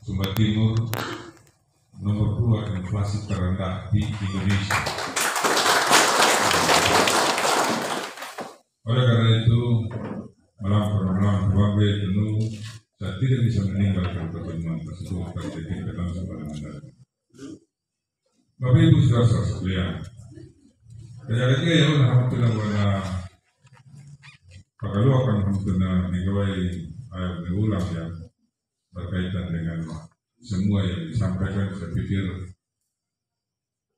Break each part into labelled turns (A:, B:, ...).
A: Sumba Timur nomor 2 inflasi terendah di Indonesia. Oleh karena itu, malam tentu saya tidak bisa meninggalkan pertemuan tersebut terjadi dalam sebuah mandat. Bapak Ibu saudara sekalian, kayaknya ya alhamdulillah wana pagaluakan alhamdulillah negawai ayat ulang yang berkaitan dengan semua yang disampaikan. Saya pikir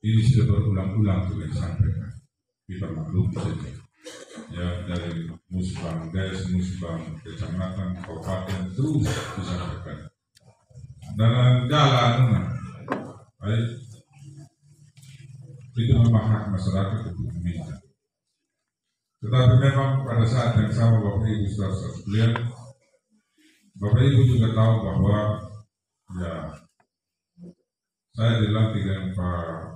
A: ini sudah berulang-ulang sudah disampaikan, kita maklum saja. Ya, dari musbang des, musbang kecamatan, kabupaten terus disampaikan. Dan jalan, itu memang hak masyarakat untuk meminta. Tetapi memang pada saat yang sama Bapak Ibu saudara sekalian, Bapak Ibu juga tahu bahwa ya saya dilantik dengan Pak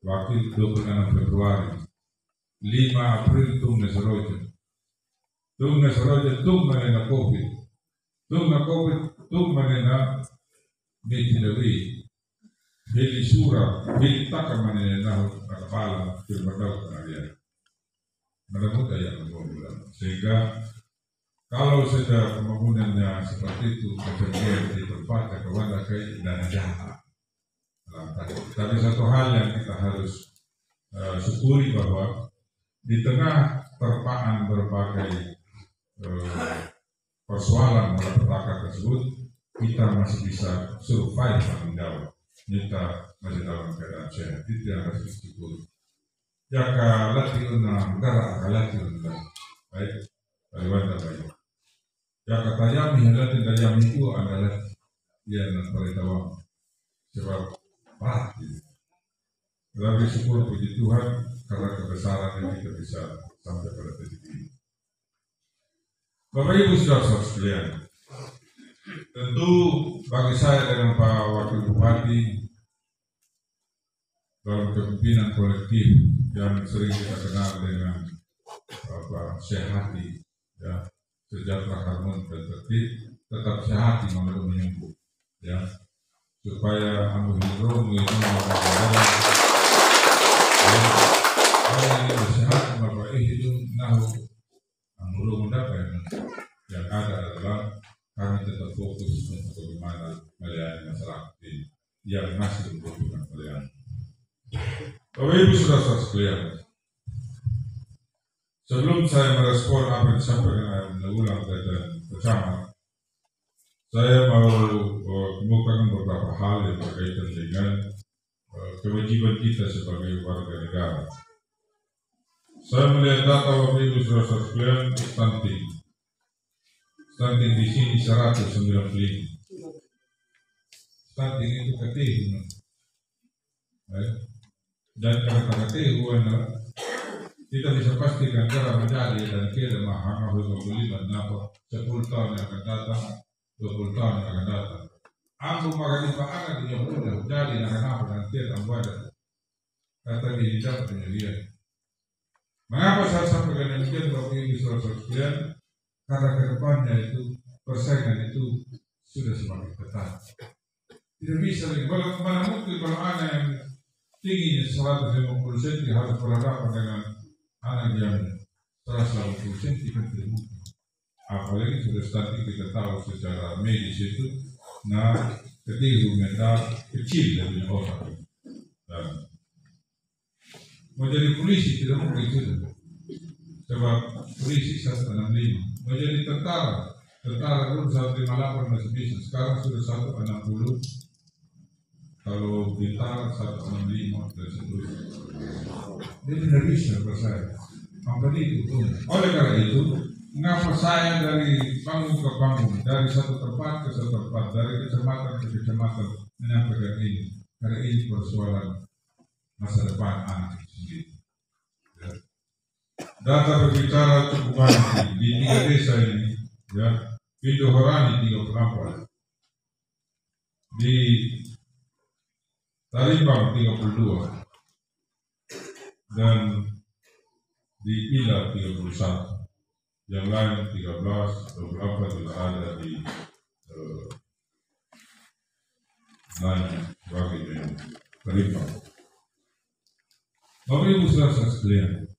A: Wakil 26 Februari, 5 April Tunga Seroja menena COVID, Tunga menena Mitilawi, Beli Surah, Beli Taka menena Kepala Firmadau Kanarian. Menemukan yang membuat, sehingga kalau saja pembangunannya seperti itu terjadi di tempat kawan kayak dana jahat. Tapi satu hal yang kita harus syukuri bahwa di tengah terpaan berbagai persoalan malapetaka tersebut, kita masih bisa survive menjawab. Kita masih dalam keadaan sehat. Itu yang harus disyukuri. Jaka latihan negara latihan baik Taiwan baik. Jaka tajam latihan tajam itu adalah yang perintah sebab berat. Tetapi syukur puji Tuhan karena kebesaran yang kita bisa sampai pada titik ini. Bapak Ibu saudara sekalian, tentu bagi saya dengan Pak Wakil Bupati dalam kepemimpinan kolektif yang sering kita kenal dengan sehati, ya, sejahtera, harmoni dan tertib, tetap sehati malu menyembuh, ya, supaya ambil hidung sehat bapak hidung nahu ambil mendapat yang ada adalah kami tetap fokus untuk bagaimana melayani masyarakat yang masih membutuhkan pelayanan. Bapak Ibu saudara sekalian, sebelum saya merespon apa yang disampaikan oleh ulang dan bersama, saya mau kemukakan beberapa hal yang berkaitan dengan kewajiban kita sebagai warga negara. Saya melihat data Bapak Ibu saudara sekalian, stunting di sini 195. Stunting itu ketiga. Dan kata-kata kita bisa pastikan cara menjadi dan kira mahal beli mendapat 10 tahun yang akan datang, 20 tahun yang akan datang. Aku makan di pangan di yang mudah jadi akan apa dan kira buat kata di dapat penyelidikan. Mengapa saya sampaikan demikian Bapak Ibu saudara sekalian? Karena kedepannya itu persaingan itu sudah semakin ketat. Tidak bisa lagi. Mana mungkin kalau anak yang tingginya 150 cm harus berhadapan dengan anak yang 180 cm kan tidak mungkin. Apalagi sudah stunting kita tahu secara medis itu, ketiga mental kecil dari orang. Dan menjadi polisi tidak mungkin sudah. Sebab polisi 165, menjadi tentara dulu 158 masih bisa, sekarang sudah 160. Kalau bintang 165 dan seterusnya, dia tidak bisa bersaing. Apa itu? Oleh karena itu, mengapa saya dari panggung ke panggung, dari satu tempat ke satu tempat, dari kecamatan ke kecamatan menyampaikan ini, karena ini persoalan masa depan anak itu sendiri. Ya. Data berbicara cukup banyak di 3 desa ini, ya, Pintu Horani 34, di Tarimbang 32 dan di Pila 31, yang lain 13, beberapa juga ada di lain sebagainya berlimpah. Bapak Ibu saudara sekalian,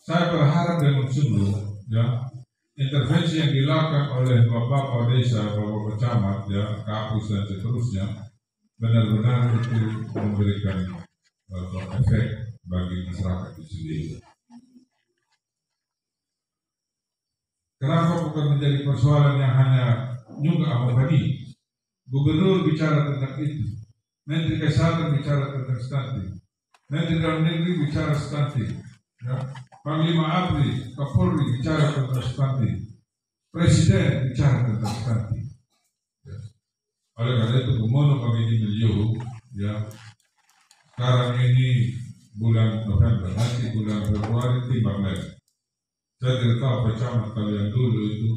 A: saya berharap dengan sungguh ya intervensi yang dilakukan oleh bapak desa, bapak camat, ya kapus dan seterusnya benar-benar itu memberikan efek bagi masyarakat itu sendiri. Kenapa bukan menjadi persoalan yang hanya juga Ahmadi? Gubernur bicara tentang itu, Menteri Kesehatan bicara tentang stunting, Menteri Dalam Negeri bicara stunting, ya. Panglima ABRI, Kapolri bicara tentang stunting, Presiden bicara tentang stunting. Ya. Oleh karena itu, kumono kami ini beliau, ya sekarang ini bulan November, nanti bulan Februari timbang lagi. Saya tidak tahu apa camat kalian dulu itu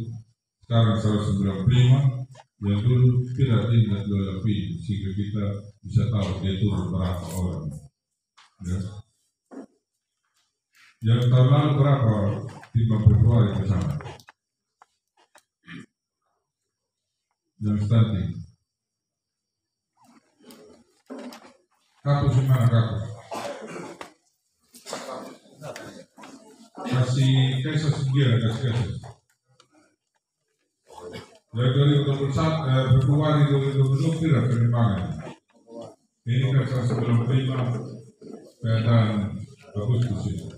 A: sekarang 195. Yang dulu tidak ingat lebih sehingga kita bisa tahu dia turun berapa orang. Ya. Yang tahun lalu berapa? 5 Februari bersama. Yang stunting. Kapus gimana kapus? Kasih Kaisar sendiri, kasih Kaisar. Dari 2021 Februari 2020 tidak penimbangan. Ini kan 195 dan Agustus itu.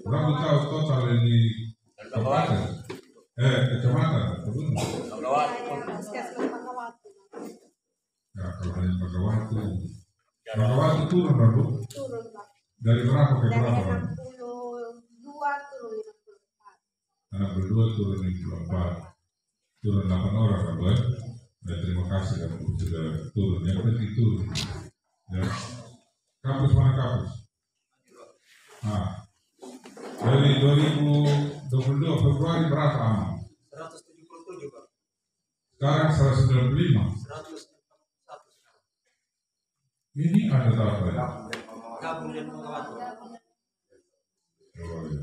A: Berapa tahu total ini kabupaten? Kecamatan, betul? Ya, kalau dari Magawati turun berapa? Turun, Pak. Dari berapa ke berapa? 62 turun 54, turun 8 orang kan, Boy? Ya, terima kasih kan sudah turun, yang penting turun. Ya. Kampus mana kampus? Nah, dari 2022 Februari berapa aman?
B: 177 Pak.
A: Sekarang 195.
B: 101.
A: Ini ada apa ya?
B: Gabung dan Magawati.
A: Oh, ya.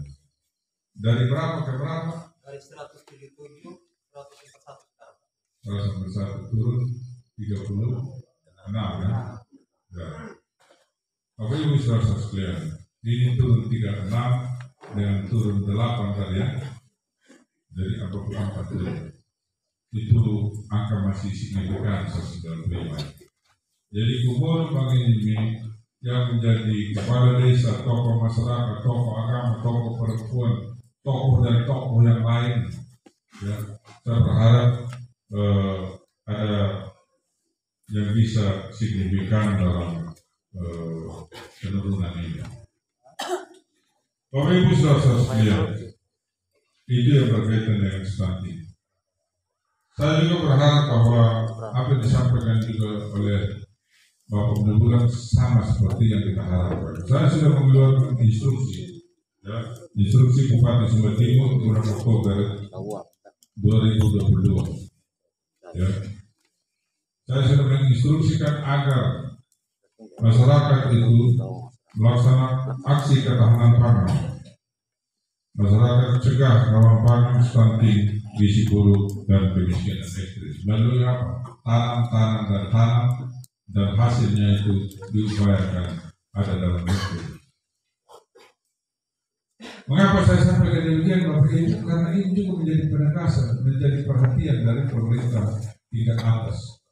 A: Dari berapa ke berapa?
B: Dari 177 141 sekarang.
A: 141 turun 36 ya. Ya. Bapak Ibu saudara sekalian, ini turun 36 dengan turun 8 tadi ya. Jadi 44 turun. Itu angka masih signifikan sesudah prima. Jadi gubernur bagi ini yang menjadi kepala desa, tokoh masyarakat, tokoh agama, tokoh perempuan, tokoh dan tokoh yang lain, ya, saya berharap ada yang bisa signifikan dalam penurunan ini. Bapak Ibu saudara sekalian, itu yang berkaitan dengan stunting. Saya juga berharap bahwa apa yang disampaikan juga oleh Bapak Menurut sama seperti yang kita harapkan. Saya sudah mengeluarkan instruksi, ya, instruksi Bupati Sumba Timur bulan Oktober 2022. Ya. Saya sudah menginstruksikan agar masyarakat itu melaksanakan aksi ketahanan pangan. Masyarakat cegah rawan pangan, stunting, gizi buruk dan kemiskinan ekstrim. Melalui apa? Tanam dan tanam. Dan hasilnya itu diupayakan ada dalam negeri. Mengapa saya sampaikan demikian Bapak Ibu? Karena ini juga menjadi penegasan, menjadi perhatian dari pemerintah tingkat atas.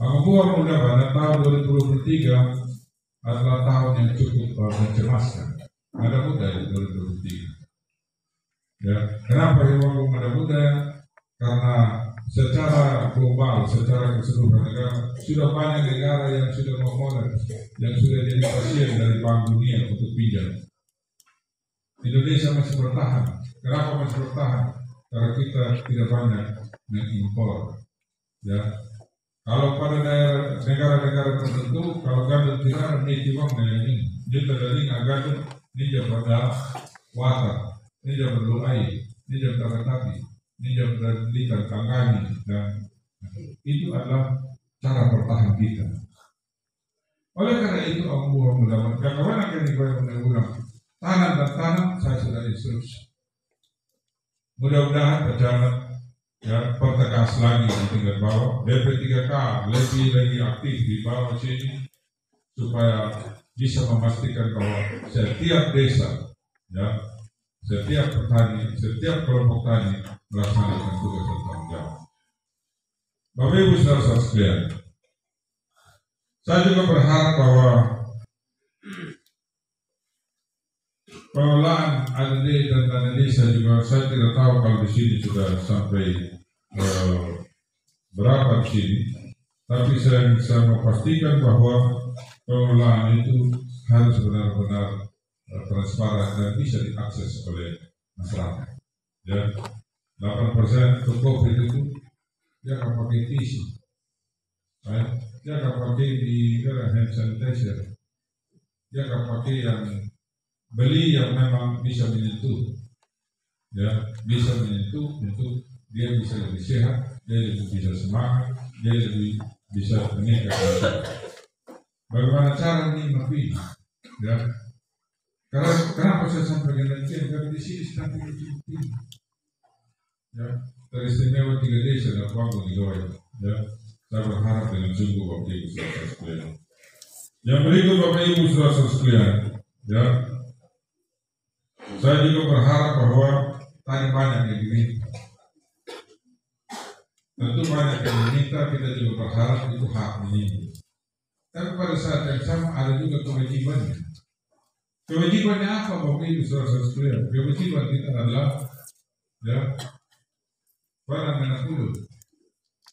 A: Bahwa mudah-mudahan tahun 2023 adalah tahun yang cukup mencemaskan. Ada mudah di 2023. Ya, kenapa yang muda-muda? Karena secara global, secara keseluruhan negara, sudah banyak negara yang sudah memulai, yang sudah jadi pasien dari Bank Dunia untuk pinjam. Indonesia masih bertahan. Kenapa masih bertahan? Karena kita tidak banyak mengimpor. Ya, kalau pada negara-negara tertentu, kalau gandum tidak memiliki uang dengan ini, dia terdaling gandum, ini pada water, ini perlu air, ini pada tapi. Ini yang berdiri tanggani dan itu adalah cara bertahan kita. Oleh karena itu, mudah-mudahan kawan akan dibayar tanam dan tanam saya sudah instruksi. Mudah-mudahan berjalan ya pertegas lagi di tingkat bawah. BP3K lebih lagi aktif di bawah sini supaya bisa memastikan bahwa setiap desa, ya, setiap petani, setiap kelompok tani melaksanakan tugas dan tanggung jawab. Bapak Ibu saudara sekalian, saya juga berharap bahwa pengelolaan ADD dan dana desa juga, saya tidak tahu kalau di sini sudah sampai berapa di sini, tapi saya bisa memastikan bahwa pengelolaan itu harus benar-benar transparan dan bisa diakses oleh masyarakat. Ya, 8% untuk COVID itu dia akan pakai tisu, dia akan pakai di hand sanitizer, dia akan pakai yang beli yang memang bisa menyentuh, ya, bisa menyentuh untuk dia bisa lebih sehat, dia lebih bisa semangat, dia lebih bisa meningkatkan. Bagaimana cara menikmati, ya? Karena kenapa saya sampaikan demikian? Karena di sini sedang diikuti, ya, teristimewa 3 desa dan Panggung di Goa, ya. Saya berharap dengan sungguh Bapak Ibu saudara sekalian. Yang berikut Bapak Ibu saudara sekalian, ya. Saya juga berharap bahwa tadi banyak yang diminta. Tentu banyak yang diminta, kita juga berharap itu hak ini. Tapi pada saat yang sama ada juga kewajibannya. Kewajibannya apa Bapak Ibu saudara sekalian? Kewajiban kita adalah, ya, pada menakulu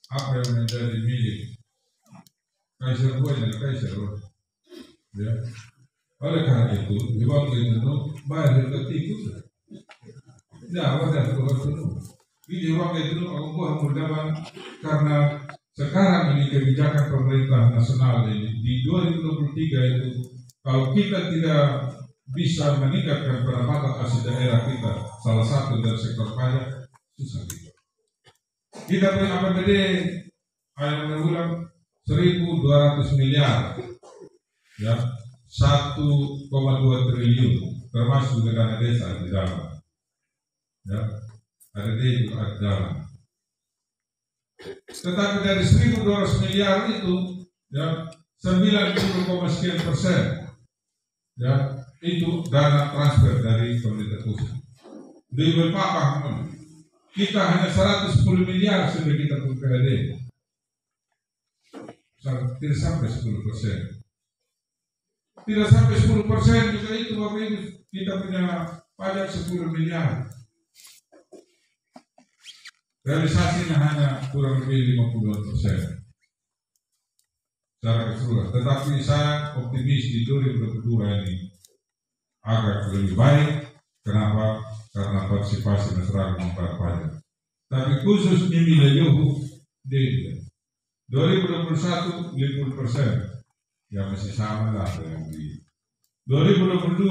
A: apa yang menjadi milik Kaisar Buai dan Kaisar Roh. Ya. Oleh karena itu, di waktu itu bayar ketika ya, wadah keluar di waktu itu aku buat mudahan karena sekarang ini kebijakan pemerintah nasional ini di 2023 itu kalau kita tidak bisa meningkatkan pendapatan asli daerah kita, salah satu dari sektor pajak, susah kita. Kita punya APBD yang mengulang 1.200 miliar, ya, 1,2 triliun, termasuk dana desa di dalam, ya, ada di dalam. Tetapi dari 1.200 miliar itu, ya, 90,sekian%, ya, itu dana transfer dari pemerintah pusat. Di Bapak kita hanya 110 miliar sudah kita PPD, tidak sampai 10%. Tidak sampai 10% juga itu Bapak Ibu, kita punya pajak 10 miliar. Realisasinya hanya kurang lebih 50% secara keseluruhan. Tetapi saya optimis di 2022 ini agak lebih baik. Kenapa? Karena partisipasi masyarakat membayar pajak. Tapi khusus di wilayah di 2021 50%. Ya masih sama lah yang di 2022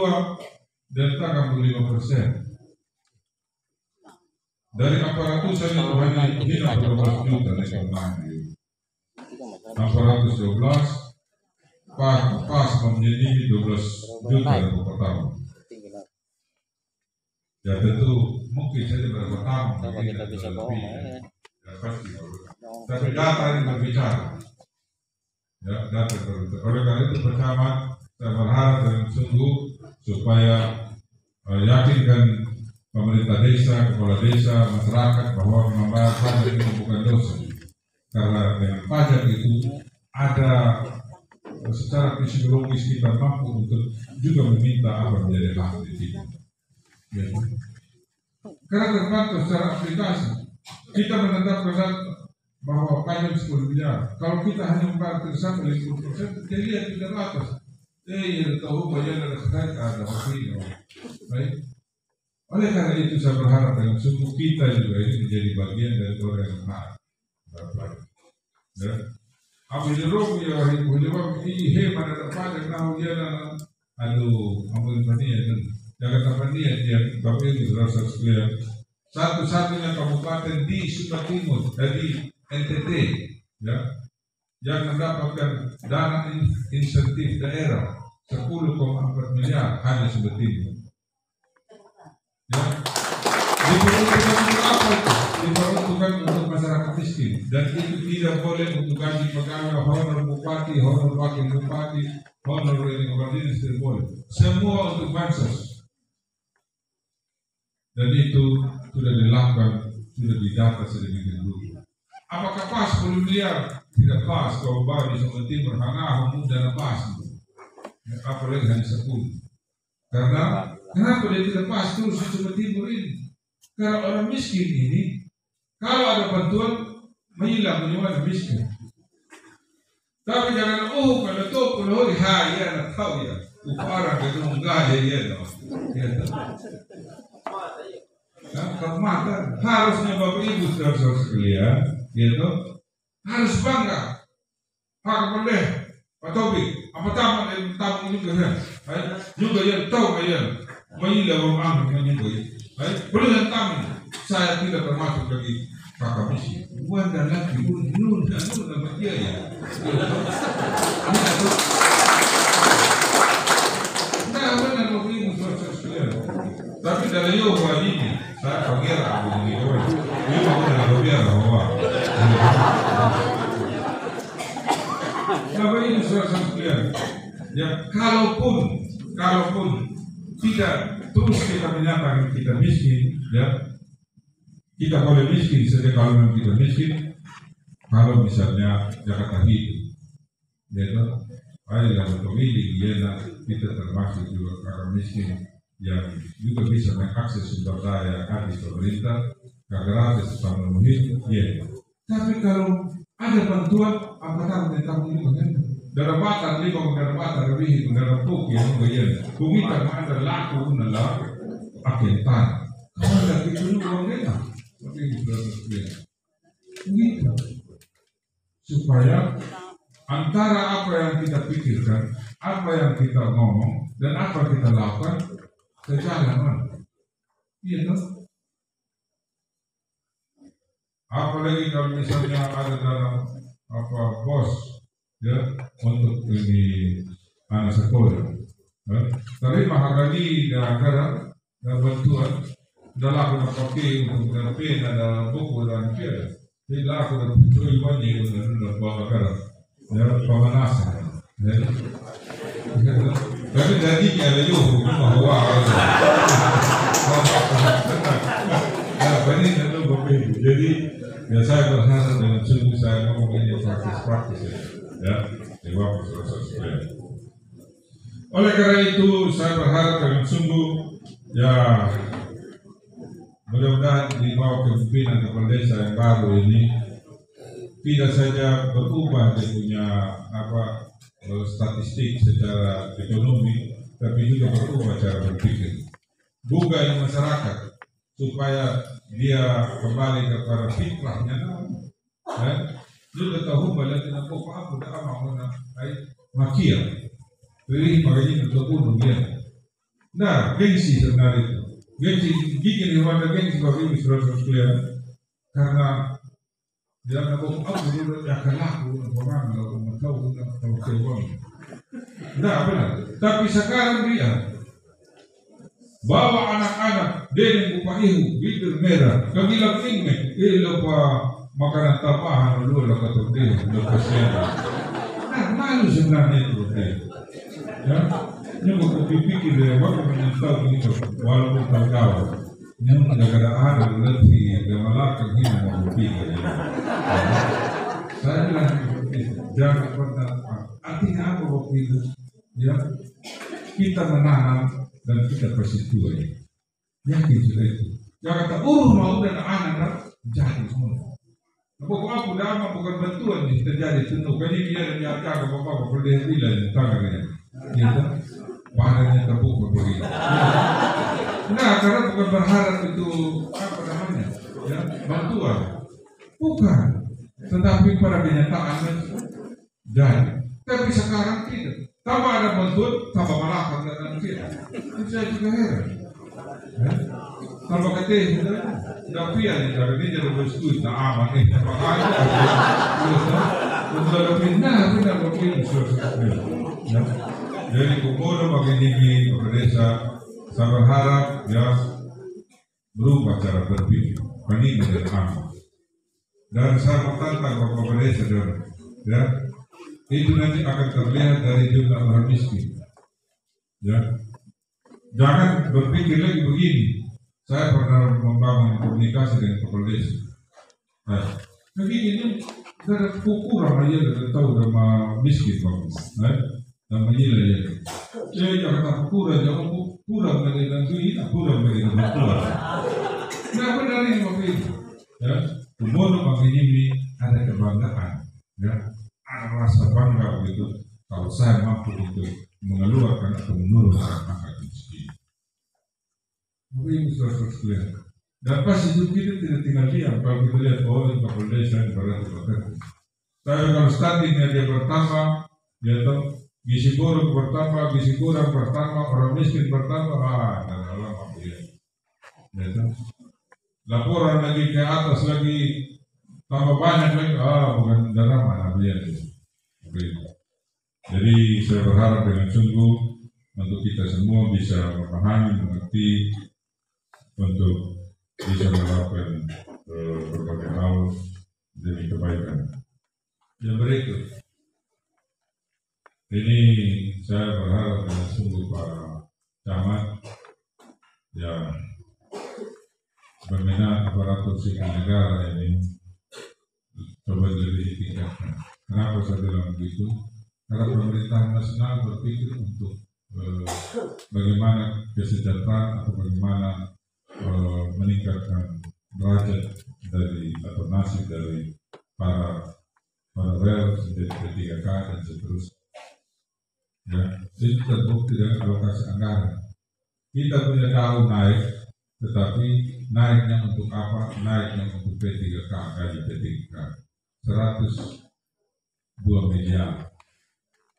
A: delta kamu 5%. Dari aparatus saya itu hanya 12 juta ekonomi. 412 pas menjadi 12 juta per tahun. Ya tentu mungkin saja berapa tahun kita bisa lebih. Ya pasti. Tapi data ini berbicara. Ya, data berbicara. Oleh karena itu pertama saya berharap dengan sungguh supaya yakinkan pemerintah desa, kepala desa, masyarakat bahwa membayar pajak itu bukan dosa. Karena dengan pajak itu ada secara psikologis kita mampu untuk juga meminta apa menjadi hak kita. Ya. Karena terbantu secara aplikasi kita menetapkan bahwa pajak 10 miliar. Kalau kita hanya membayar sampai 50%, jadi lihat di atas. Ya tahu bayar ada sekali ada hasilnya. Baik. Oleh karena itu saya berharap dengan sungguh kita juga ini menjadi bagian dari orang yang benar. Ya. Ambil jeruk ya, jeruk ini hebat ada pajak nah dia aduh ambil panian kan. Jakarta panian dia Bapak Ibu rasa sekalian. Satu-satunya kabupaten di Sumba Timur dari NTT, ya, yang mendapatkan dana insentif daerah 10,4 miliar hanya Sumba Timur. Ya, diperuntukkan untuk apa itu? Diperuntukkan boleh untuk gaji pegawai, honor bupati, honor wakil bupati, honor ini dinas tidak boleh. Semua untuk bansos. Dan itu sudah dilakukan, sudah didata sedemikian rupa. Apakah pas 10 miliar? Tidak pas. Kalau baru di Sumatera Timur, Hangah, mudah dan pas. Apalagi hanya 10. Karena kenapa dia tidak pas terus di Sumatera Timur ini? Karena orang miskin ini, kalau ada bantuan, menghilang menyuai miskin. Tapi jangan kalau itu kalau ya nak tahu ya, orang itu enggak ya kematan harusnya Bapak Ibu saudara sekalian, gitu harus bangga. Hak boleh, Pak Tobi, apa tamu juga kan? Juga yang tahu yang menghilang orang juga. Boleh yang tamu, saya tidak termasuk lagi kakak miskin. Buat dan lagi nun nama dia ya. Nah, benar Bapak Ibu saudara sekalian. Tapi dari Yoha ini, saya panggil aku ini, ini mau dari Yoha bahwa. Bapak Ibu saudara sekalian, ya kalaupun tidak terus kita menyatakan kita miskin, ya kita boleh miskin saja kalau memang kita miskin. Kalau misalnya Jakarta hidup, ya ada yang memilih, ya kita termasuk juga orang miskin yang juga bisa mengakses sumber daya habis pemerintah gratis selama memenuhi, ya. Tapi kalau ada bantuan, apakah tentang ini bagaimana? Darabatan lima darabatan lebih darabuk yang bagaimana? Bukita mana laku nala akentan. Kalau ada itu bagaimana? Tapi begitu supaya antara apa yang kita pikirkan, apa yang kita ngomong, dan apa yang kita lakukan sejalan. Iya toh? Apalagi kalau misalnya ada dalam bos ya untuk ini anak sekolah. Terima harganya dan anggaran dan bantuan dalam pakai untuk berpin ada buku dan kira. Jadi aku dah cuci banyak dan bawa anggaran ya pemanasan. Tapi jadi ada juga bahwa banyak itu berbeda. Jadi ya saya berharap dengan sungguh saya mau ini praktis ya jawab persoalan. Oleh karena itu saya berharap dengan sungguh ya mudah-mudahan di bawah kepemimpinan kepala desa yang baru ini tidak saja berubah dia punya statistik secara ekonomi, tapi juga berubah cara berpikir. Buka masyarakat supaya dia kembali kepada fitrahnya. Juga tahu bahwa tidak apa dah amal makia. Beri makanya untuk bunuh dia. Nah, gengsi sebenarnya itu. Gengsi bikin hewan gengsi bagi misalnya sekalian karena dia nak buat apa dulu ya kalah orang kalau mau tahu kalau keuangan. Nah benar. Tapi sekarang dia bawa anak-anak dengan upah ibu bibir merah kagilang ingin lupa makanan tambahan dulu lah kata dia lupa siapa. Nah malu sebenarnya itu ya. Ini mau pikir dia waktu menyesal begitu walaupun tahu yang negara ada lebih gemalak ini mau berpikir. Saya bilang jangan pernah artinya apa waktu itu ya kita menanam dan kita bersetuju yakin sudah itu jangan kata mau dan anak jadi semua. Pokok aku dah bukan bantuan nih terjadi tentu kali dia yang jaga bapak berdaya bilang tangannya gitu bahannya terbuka begini. Nah karena bukan berharap itu apa namanya ya bantuan bukan tetapi pada kenyataannya dan tapi sekarang tidak tambah ada bantuan tambah malakang dan kita itu saya juga heran tambah ketih tapi ya ini jadi bersetuju tak aman nih makanya sudah lebih benar begini jadi kumpul bagi desa saya berharap ya berubah cara berpikir ini menjadi aman Dan saya mau tantang Bapak Desa, saudara, ya, itu nanti akan terlihat dari jumlah orang miskin. Ya, jangan berpikir lagi begini. Saya pernah membangun komunikasi dengan kepala desa. Nah, begini dari kurang aja dari tahu sama miskin bagus, sama gila ya. Jadi jangan kurang, jangan kurang dari nanti, kurang dari nanti. Nah benar ini bagus. Ya, umur bagi ini ada kebanggaan, ya, ada rasa bangga begitu. Kalau saya mampu untuk mengeluarkan atau menurunkan angka miskin. Ini suatu sekalian. Dan pas hidup kita tidak tinggal diam. Kalau kita lihat ini kepala desa yang berarti bekerja. Tapi kalau stuntingnya dia bertambah, dia tahu gizi buruk bertambah, gizi kurang bertambah, orang miskin bertambah, dan lama dia. Dia tahu. Laporan lagi ke atas lagi tambah banyak lagi, bukan dalam mana dia. Jadi saya berharap dengan sungguh untuk kita semua bisa memahami, mengerti untuk bisa melakukan berbagai hal demi kebaikan. Yang berikut, ini saya berharap dengan sungguh para camat yang berminat aparatur sipil negara ini coba lebih ditingkatkan. Kenapa saya bilang begitu? Karena pemerintah nasional berpikir untuk bagaimana kesejahteraan atau bagaimana meningkatkan derajat dari atau nasib dari para rel menjadi P3K dan seterusnya. Ya, itu terbukti dengan alokasi anggaran. Kita punya tahu naik, tetapi naiknya untuk apa? Naiknya untuk P3K, gaji P3K 102 miliar.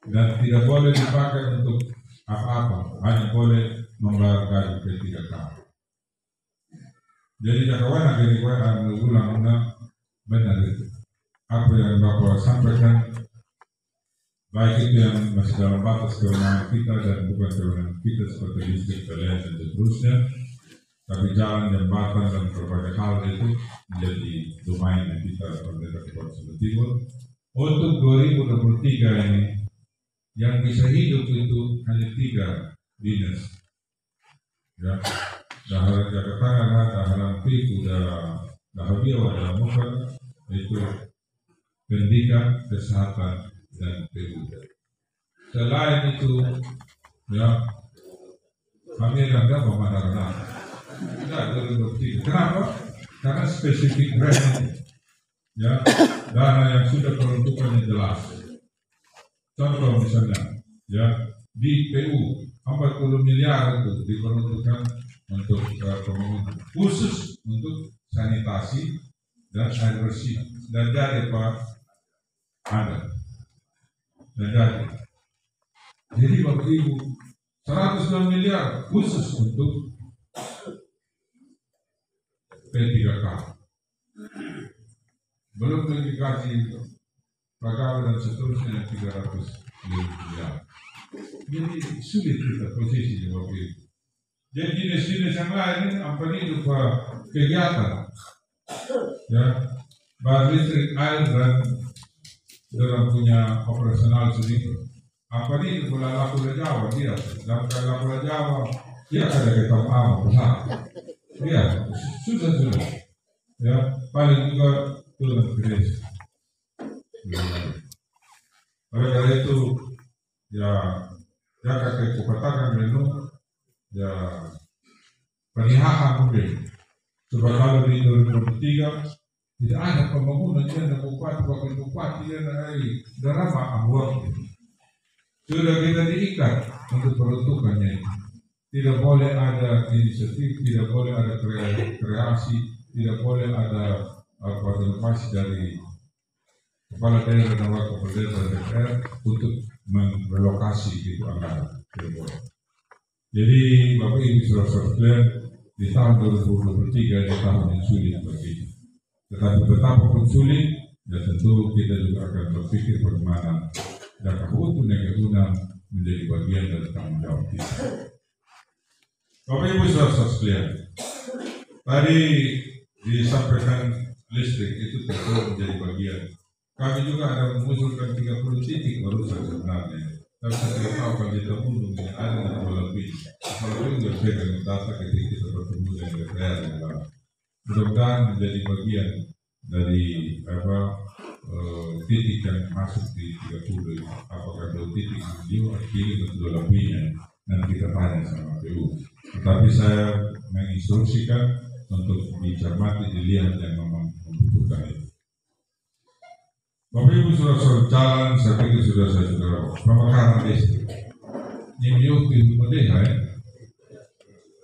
A: Dan tidak boleh dipakai untuk apa-apa, hanya boleh membayar gaji P3K. Jadi jakawan agar ulang-ulang benar itu. Apa yang Bapak sampaikan, baik itu yang masih dalam batas kewenangan kita dan bukan kewenangan kita seperti listrik, PLN dan seterusnya, tapi jalan, jembatan dan berbagai hal itu menjadi domain yang kita pemerintah Kepulauan Seribu Timur. Untuk 2023 ini yang bisa hidup itu hanya 3 dinas. Ya. Daharan Jakarta, daharan Piku, dahabia, dalam muka itu pendidikan, kesehatan dan PU. Selain itu, ya kami anggap pemandangan. Tidak berbukti. Kenapa? Karena spesifik grant, ya, dana yang sudah peruntukannya jelas. Contoh misalnya, ya di PU 40 miliar itu diperuntukkan untuk pembangunan khusus untuk sanitasi dan air bersih dan dari Pak ada dan dari. Jadi Bapak Ibu 106 miliar khusus untuk P3K. Belum lagi gaji pegawai dan seterusnya 300 miliar. Jadi sulit kita posisi Bapak Ibu. Jadi dinas-dinas yang lain ini berupa kegiatan, ya, bayar listrik, air dan dalam punya operasional sedikit. Ini bulan Lapu Jawa dia, dalam Lapu Jawa dia ada ketemu awal besar, dia sudah, ya paling juga turun gereja. Oleh karena itu, ya kakek kukatakan menu. Ya, penihaan mungkin. Sebab kalau di 2023 tidak ada pembangunan yang bupati, wakil bupati yang drama ambuak. Sudah kita diikat untuk peruntukannya. Tidak boleh ada inisiatif, tidak boleh ada kreasi, tidak boleh ada inovasi dari kepala daerah dan wakil kepala daerah untuk merelokasi itu anggaran. Tidak boleh. Jadi Bapak Ibu saudara-saudara di tahun 2023 di tahun yang sulit bagi kita. Tetapi betapapun sulit, ya tentu kita juga akan berpikir bagaimana jangka utuh negara menjadi bagian dari tanggung jawab kita. Bapak Ibu saudara-saudara, tadi disampaikan listrik itu tentu menjadi bagian. Kami juga ada mengusulkan 30 titik barusan sebenarnya. Tapi saya tahu kalau di Tampung ini ada yang lebih. Kalau itu juga saya dengan data ketika kita bertemu dengan DPR. Mudah-mudahan menjadi bagian dari titik yang masuk di 30 apakah 2 titik juga kiri atau lebihnya nanti kita tanya sama PU. Tetapi saya menginstruksikan untuk dicermati, dilihat yang memang membutuhkan itu. Bapak Ibu sudah jalan, saya pikir sudah pemekaran desa. Ini yuk di Medeha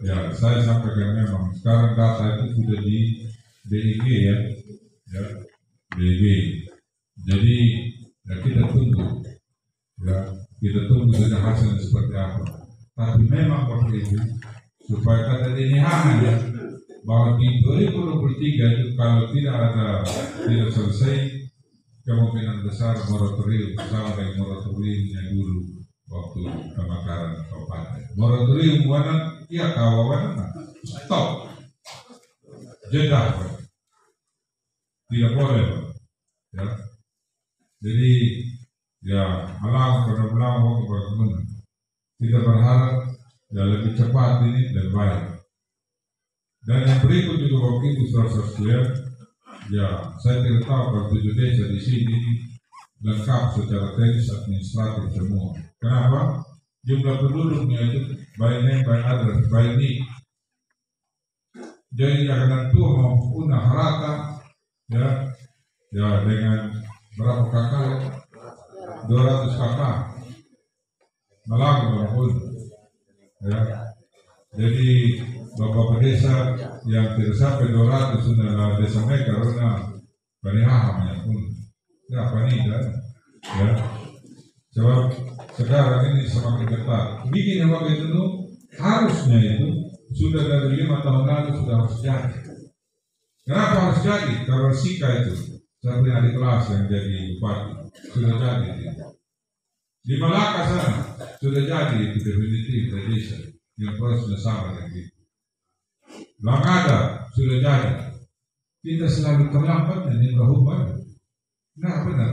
A: ya, saya sampaikan memang sekarang data itu sudah di BIG ya BIG. Jadi ya kita tunggu saja hasilnya seperti apa. Tapi memang Bapak Ibu supaya kata ini ya bahwa di 2023 itu kalau tidak selesai kemungkinan besar moratorium sama dengan moratoriumnya dulu waktu pemekaran kabupaten. Moratorium mana? Iya kawan stop, jeda, tidak boleh, ya. Jadi ya malang waktu bagaimana? Kita berharap ya lebih cepat ini dan baik. Dan yang berikut juga Bapak Ibu saudara sekalian, ya saya tidak tahu kalau 7 desa di sini lengkap secara teknis administratif semua. Kenapa? Jumlah penduduknya itu by name, by address, by need. Jadi jangan tua maupun rata ya dengan berapa kakak? 200 kakak. Malang maupun ya. Jadi Bapak desa yang tidak sampai 200 sudah desa mereka karena panihamnya pun ya panikan ya. Sebab sekarang ini semakin ketat. Bikin yang begitu itu harusnya itu sudah dari 5 tahun lalu sudah harus jadi. Kenapa harus jadi? Karena Sika itu saya punya adik kelas yang jadi bupati sudah jadi. Di Malaka sana sudah jadi itu definitif dari desa yang prosesnya sama dengan itu. Langada sudah jadi. Kita selalu terlambat dan ini berubah. Nah benar.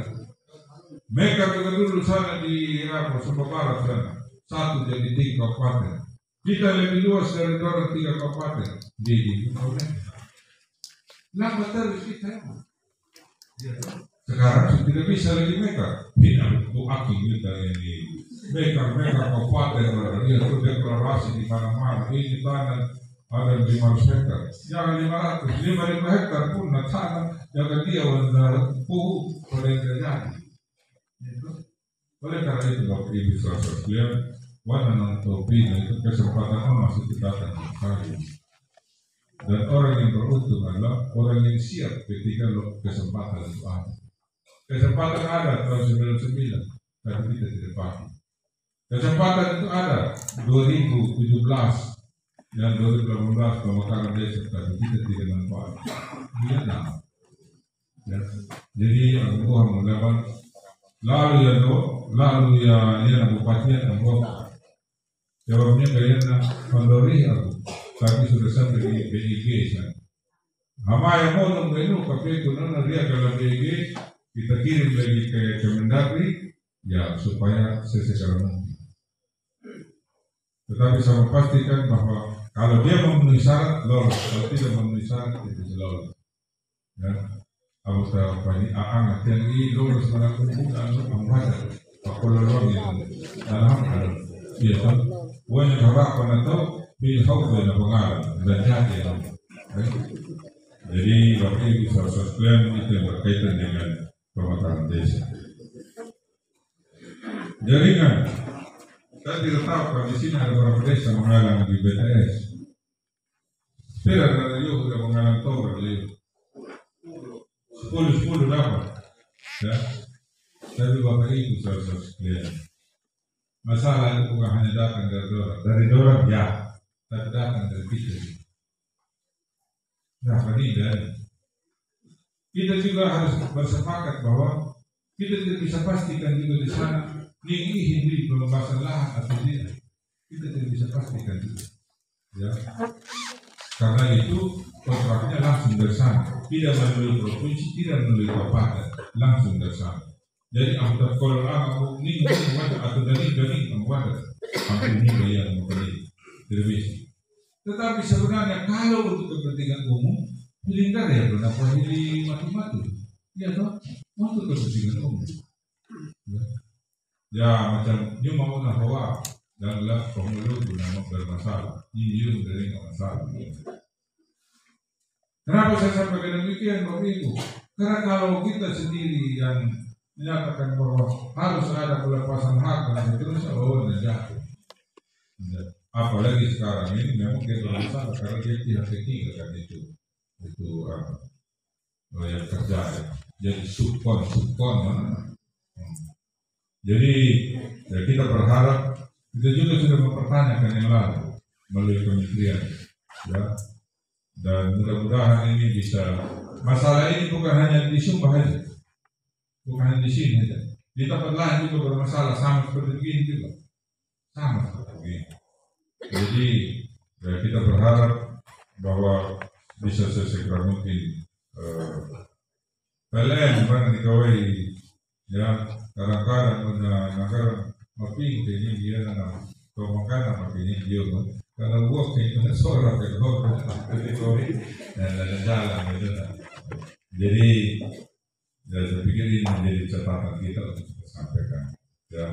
A: Mereka juga dulu sana di Sumba Barat sana 1 jadi 3 kabupaten. Kita lebih luas dari 3 kabupaten. Jadi lambat terus kita. Sekarang tidak bisa lagi mereka. Tidak untuk aking kita ini. Mereka kabupaten dia itu deklarasi di mana-mana. Ini tanah ada 500 hektar. Jangan 500, 5.000 hektar pun tanah jangan dia puhu oleh terjadi. Oleh karena itu Bapak Ibu saudara sekalian, warna topi itu kesempatan masih kita akan sekali. Dan orang yang beruntung adalah orang yang siap ketika kesempatan itu ada. Kesempatan ada tahun 99, tapi kita tidak pakai. Kesempatan itu ada 2017 dan 2018 pemekaran desa, tapi kita tidak manfaat. Dia nama. Ya. Jadi aku mendapat lalu ya bupati yang buat jawabnya kayaknya Pandori aku, tapi sudah sampai di BIG sana. Hama yang mau nunggu tapi itu nana dia kalau BIG kita kirim lagi ke Kemendagri ya supaya sesegera mungkin. Tetapi saya pastikan bahwa kalau dia memenuhi syarat lolos, kalau tidak memenuhi syarat tidak bisa lolos. Ya. Aku tahu banyak anak yang ini lolos melakukan bukan membaca pakololog itu dalam dia tahu banyak orang atau bilhau dan pengaruh dan jadi jadi Bapak Ibu saudara sekalian itu yang berkaitan dengan pemekaran desa. Jaringan saya tidak tahu kalau di sini ada beberapa desa mengalang di BTS. Tidak ada juga sudah mengalang tower di 10 dapat, ya. Tapi Bapak Ibu saudara sekalian, masalah itu bukan hanya datang dari dorang ya, tapi datang dari kita. Nah, kita juga harus bersepakat bahwa kita tidak bisa pastikan juga di sana ini di pembebasan lahan atau tidak. Kita tidak bisa pastikan juga, ya. Karena itu kontraknya langsung dari sana, tidak melalui provinsi, tidak melalui kabupaten, langsung dari sana. Jadi anggota kolonel aku ini membuat atau dari membuat hampir ini yang membeli televisi. Tetapi sebenarnya kalau untuk kepentingan umum, pilih ya kenapa pilih mati-mati? Ya toh, untuk kepentingan umum. Ya macam dia mau bahwa dan lah pemilu guna bermasalah, ini yang dari masalah. Kenapa saya sampaikan demikian Bapak Ibu? Karena kalau kita sendiri yang menyatakan bahwa harus ada pelepasan hak dan seterusnya, bahwa jatuh. Apalagi sekarang ini memang dia bermasalah karena dia pihak ketiga kan itu yang kerja ya. Jadi subkon mana? Jadi ya kita berharap kita juga sudah mempertanyakan yang lalu melalui kementerian ya, dan mudah-mudahan ini bisa, masalah ini bukan hanya di Sumba saja, bukan hanya di sini saja, di tempat lain juga bermasalah sama seperti begini juga, sama seperti begini. Jadi ya, kita berharap bahwa bisa sesegera mungkin PLN mana dikawai ya, kadang-kadang negara mapi kayaknya dia nana makanan makanya dia kalau buat kayaknya seorang dikawai dan jalan gitu. Jadi saya pikir ini menjadi catatan kita untuk kita sampaikan ya,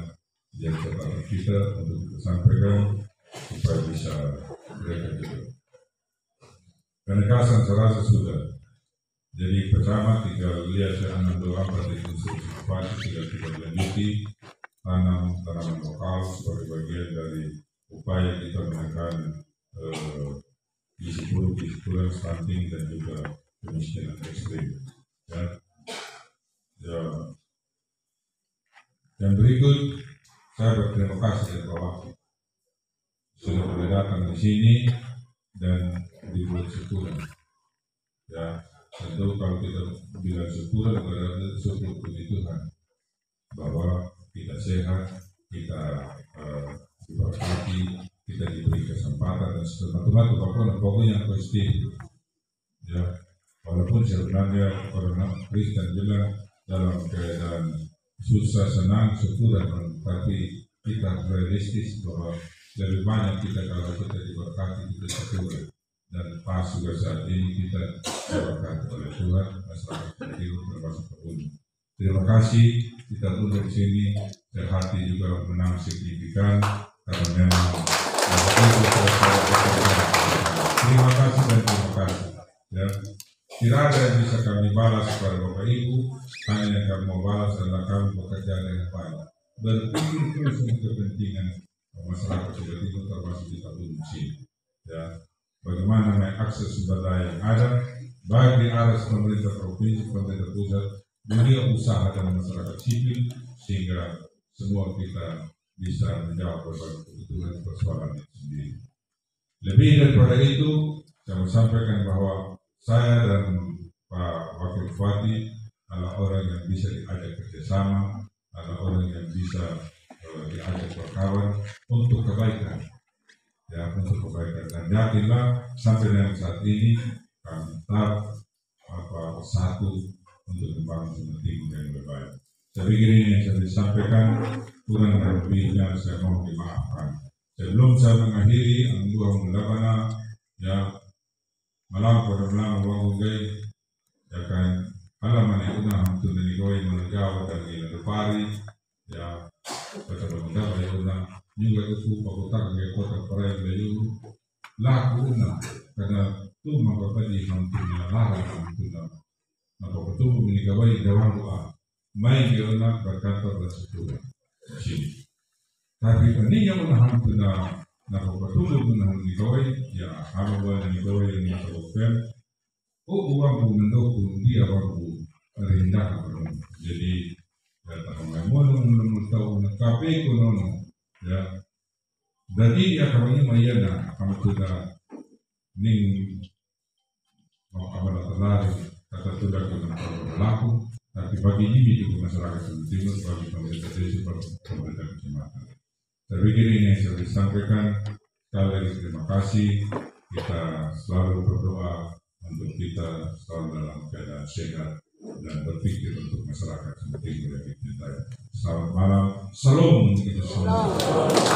A: jadi catatan kita untuk kita sampaikan supaya bisa mereka juga. Penegasan saya rasa sudah. Jadi pertama tinggal lihat saya doa pada instruksi bupati, tinggal kita lanjuti tanam tanaman lokal sebagai bagian dari upaya kita menekan gizi buruk, stunting dan juga kemiskinan ekstrim. Ya. Yang berikut saya berterima kasih kepada Bapak sudah boleh datang di sini dan dibuat syukuran. Ya, tentu kalau kita bilang syukuran berarti syukur puji Tuhan bahwa kita sehat, kita diberkati, kita diberi kesempatan dan setelah pokoknya positif. Ya, walaupun sebenarnya orang Kristen bilang dalam keadaan susah senang syukuran, tapi kita realistis bahwa lebih banyak kita kalau kita diberkati kita syukur, dan pas juga saat ini kita diberkati oleh Tuhan masyarakat kecil termasuk kebun. Terima kasih, kita pun dari sini hati juga menang signifikan karena memang terima kasih dan terima kasih. Ya. Tidak ada yang bisa kami balas kepada Bapak Ibu, hanya yang kami mau balas adalah kami bekerja dengan baik, berpikir terus untuk kepentingan masyarakat Jawa Timur termasuk di Tabunci. Ya, bagaimana mengakses sumber daya yang ada, baik di aras pemerintah provinsi, pemerintah pusat, dunia usaha dan masyarakat sipil, sehingga semua kita bisa menjawab berbagai kebutuhan persoalan itu sendiri. Lebih daripada itu, saya mau sampaikan bahwa saya dan Pak Wakil Bupati adalah orang yang bisa diajak kerjasama, adalah orang yang bisa diajak berkawan untuk kebaikan, ya, untuk kebaikan. Dan yakinlah sampai dengan saat ini kami tetap satu untuk membangun Sumba Timur yang lebih baik. Saya pikir ini yang saya disampaikan, kurang dan lebihnya saya mohon dimaafkan. Sebelum saya mengakhiri angguang mulabana, ya, malam pada malam wangun gay, ya kan, alaman itu nah untuk menigoi menjawab dan dilapari, ya, pada benda itu nah juga itu pakutak gay kota perai bayu laku nah karena tu maka tadi hantunya larang hantunya, maka betul menigoi dalam doa, main dia nak berkantor dan sesuatu sini. Tapi ini yang hantunya na betul benar digawai ya kalau boleh digawai yang terbuka uang mendukung dia baru rendah belum jadi ya tak mau tahu tapi konon ya jadi dia kami mayana kami sudah ning mau kabar terlari kata sudah kita berlaku tapi bagi ini juga masyarakat Timur bagi pemerintah desa pemerintah kecamatan. Saya pikir ini yang saya disampaikan. Sekali lagi terima kasih. Kita selalu berdoa untuk kita selalu dalam keadaan sehat dan berpikir untuk masyarakat seperti yang kita cintai. Selamat malam, salam kita semua.